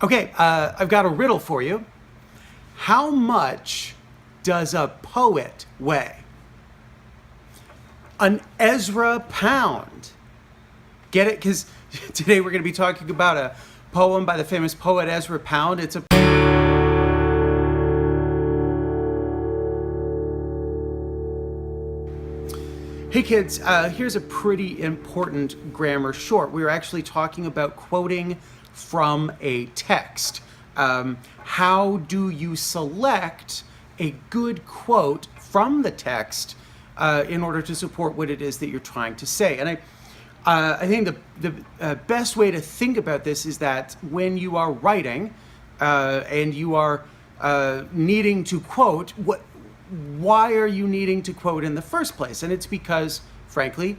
Okay, I've got a riddle for you. How much does a poet weigh? An Ezra pound. Get it? Because today we're going to be talking about a poem by the famous poet Ezra Pound. It's a Hey kids, here's a pretty important grammar short. We were actually talking about quoting from a text. How do you select a good quote from the text in order to support what it is that you're trying to say? And I think the best way to think about this is that when you are writing and you are needing to quote, why are you needing to quote in the first place? And it's because, frankly,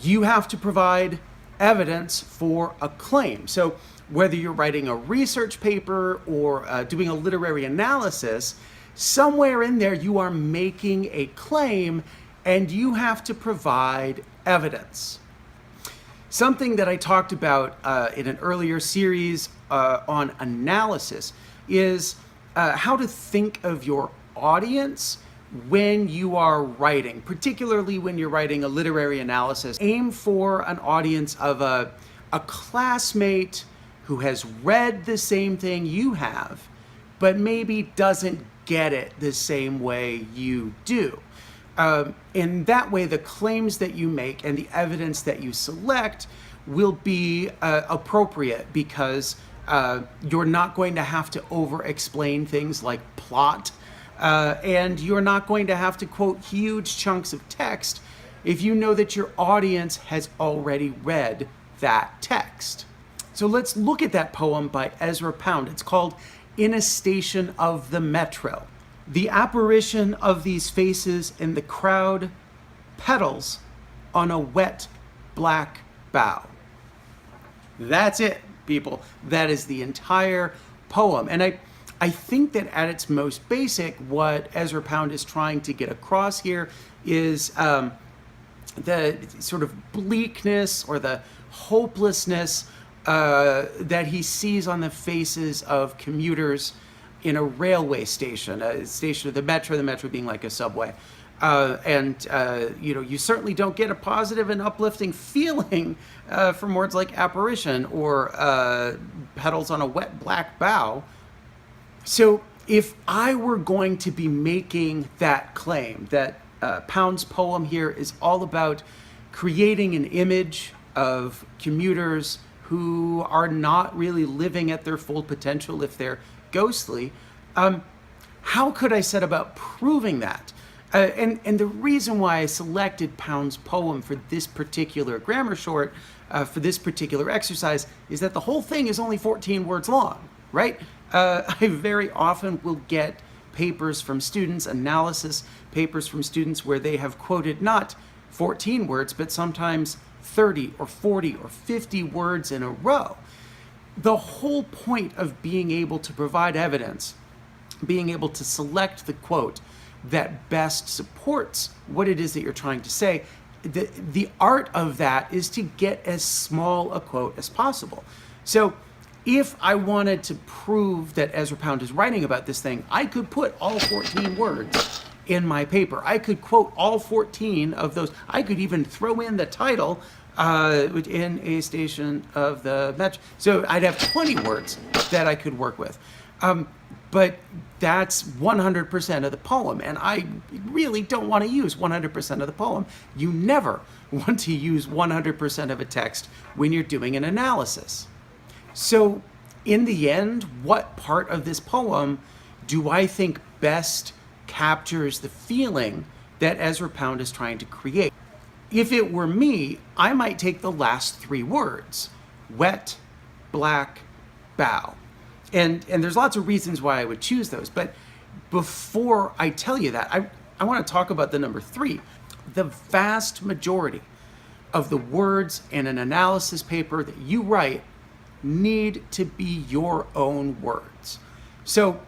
you have to provide evidence for a claim. So whether you're writing a research paper or doing a literary analysis, somewhere in there you are making a claim and you have to provide evidence. Something that I talked about in an earlier series on analysis is how to think of your audience when you are writing, particularly when you're writing a literary analysis. Aim for an audience of a classmate who has read the same thing you have, but maybe doesn't get it the same way you do. In that way, the claims that you make and the evidence that you select will be appropriate because you're not going to have to over-explain things like plot, and you're not going to have to quote huge chunks of text if you know that your audience has already read that text. So let's look at that poem by Ezra Pound. It's called In a Station of the Metro. The apparition of these faces in the crowd, petals on a wet black bough. That's it, people. That is the entire poem. And I think that at its most basic, what Ezra Pound is trying to get across here is the sort of bleakness or the hopelessness that he sees on the faces of commuters in a railway station, a station of the metro being like a subway. You certainly don't get a positive and uplifting feeling from words like apparition or petals on a wet black bough. So if I were going to be making that claim that Pound's poem here is all about creating an image of commuters who are not really living at their full potential if they're ghostly, how could I set about proving that? And the reason why I selected Pound's poem for this particular grammar short, for this particular exercise, is that the whole thing is only 14 words long, right? I very often will get papers from students, analysis papers from students where they have quoted not 14 words, but sometimes 30 or 40 or 50 words in a row. The whole point of being able to provide evidence, being able to select the quote that best supports what it is that you're trying to say, the art of that is to get as small a quote as possible. So if I wanted to prove that Ezra Pound is writing about this thing, I could put all 14 words in my paper. I could quote all 14 of those. I could even throw in the title in a station of the metro. So I'd have 20 words that I could work with. But that's 100% of the poem, and I really don't want to use 100% of the poem. You never want to use 100% of a text when you're doing an analysis. So in the end, what part of this poem do I think best captures the feeling that Ezra Pound is trying to create? If it were me, I might take the last 3 words, wet, black, bough. And there's lots of reasons why I would choose those. But before I tell you that, I want to talk about the number 3. The vast majority of the words in an analysis paper that you write need to be your own words. So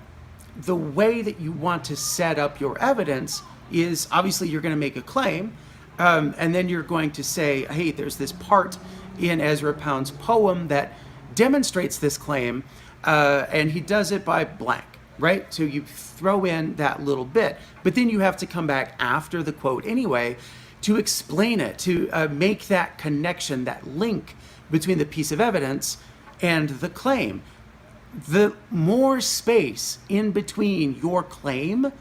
the way that you want to set up your evidence is obviously you're going to make a claim, and then you're going to say, hey, there's this part in Ezra Pound's poem that demonstrates this claim, and he does it by blank, right? So you throw in that little bit, but then you have to come back after the quote anyway to explain it, to make that connection, that link between the piece of evidence and the claim. The more space in between your claim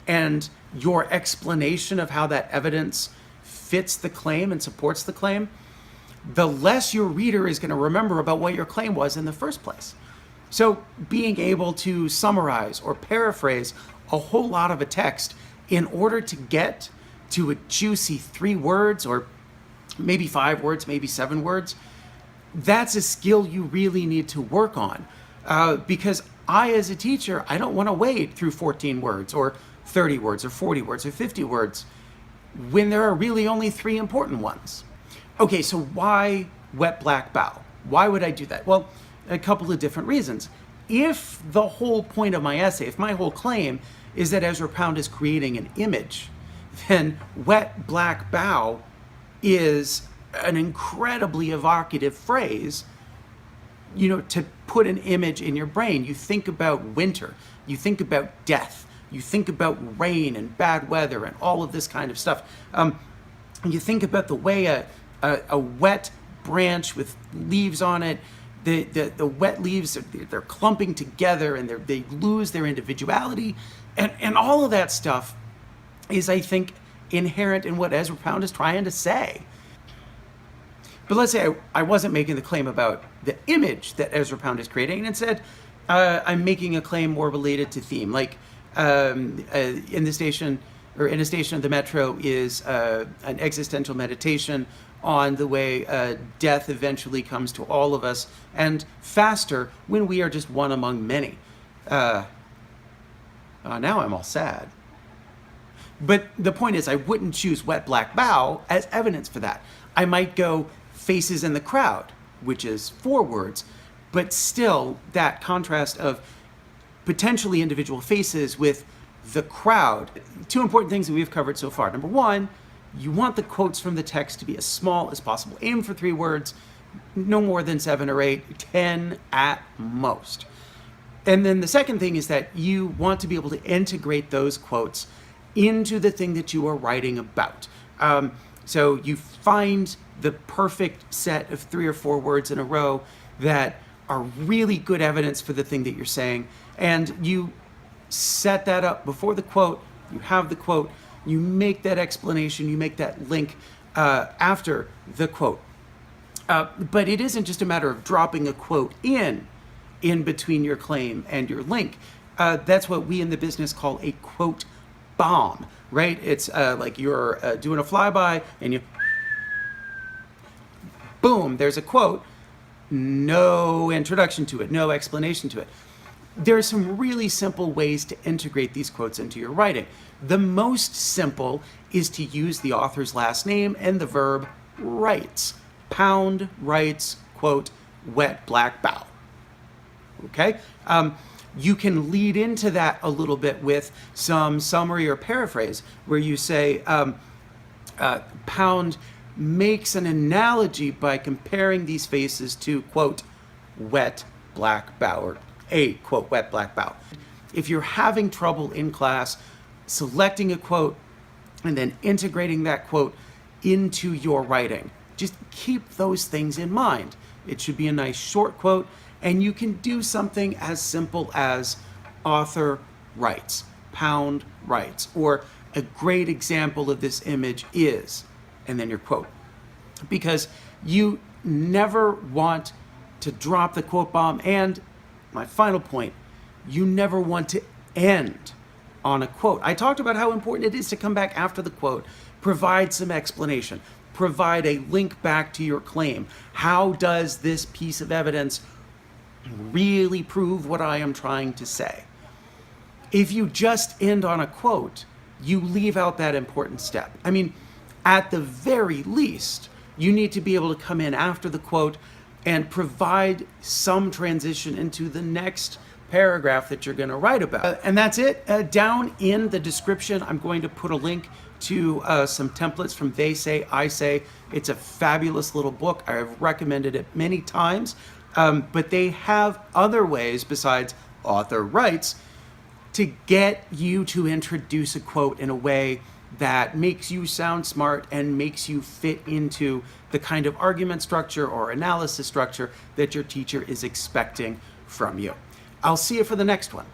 and your explanation of how that evidence fits the claim and supports the claim, the less your reader is going to remember about what your claim was in the first place. So being able to summarize or paraphrase a whole lot of a text in order to get to a juicy 3 words or maybe 5 words, maybe 7 words, that's a skill you really need to work on. Because I, as a teacher, I don't want to wade through 14 words or 30 words or 40 words or 50 words when there are really only 3 important ones. Okay, so why wet black bough? Why would I do that? Well, a couple of different reasons. If the whole point of my essay, if my whole claim is that Ezra Pound is creating an image, then wet black bough is an incredibly evocative phrase, to put an image in your brain. You think about winter, you think about death, you think about rain and bad weather and all of this kind of stuff. You think about the way a wet branch with leaves on it, the wet leaves, they're clumping together and they lose their individuality. And all of that stuff is, I think, inherent in what Ezra Pound is trying to say. But let's say I wasn't making the claim about the image that Ezra Pound is creating, and instead I'm making a claim more related to theme. Like in a station of the Metro is an existential meditation on the way death eventually comes to all of us, and faster when we are just one among many. Now I'm all sad. But the point is, I wouldn't choose wet black bough as evidence for that. I might go faces in the crowd, which is 4 words, but still that contrast of potentially individual faces with the crowd. 2 important things that we've covered so far. Number 1, you want the quotes from the text to be as small as possible. Aim for 3 words, no more than 7 or 8, 10 at most. And then the second thing is that you want to be able to integrate those quotes into the thing that you are writing about. So you find the perfect set of 3 or 4 words in a row that are really good evidence for the thing that you're saying, and you set that up before the quote, you have the quote, you make that explanation, you make that link after the quote. But it isn't just a matter of dropping a quote in between your claim and your link. That's what we in the business call a quote bomb, right? It's like you're doing a flyby and you, boom, there's a quote, no introduction to it, no explanation to it. There are some really simple ways to integrate these quotes into your writing. The most simple is to use the author's last name and the verb writes. Pound writes, quote, wet black bough. Okay? You can lead into that a little bit with some summary or paraphrase where you say, Pound makes an analogy by comparing these faces to, quote, wet black bough, or a, quote, wet black bough. If you're having trouble in class selecting a quote and then integrating that quote into your writing, just keep those things in mind. It should be a nice short quote, and you can do something as simple as author writes, Pound writes, or a great example of this image is, and then your quote. Because you never want to drop the quote bomb, and my final point, you never want to end on a quote. I talked about how important it is to come back after the quote, provide some explanation, provide a link back to your claim. How does this piece of evidence really prove what I am trying to say? If you just end on a quote, you leave out that important step. I mean, at the very least, you need to be able to come in after the quote and provide some transition into the next paragraph that you're going to write about. And that's it. Down in the description, I'm going to put a link to some templates from They Say, I Say. It's a fabulous little book. I've recommended it many times. But they have other ways besides author writes to get you to introduce a quote in a way that makes you sound smart and makes you fit into the kind of argument structure or analysis structure that your teacher is expecting from you. I'll see you for the next one.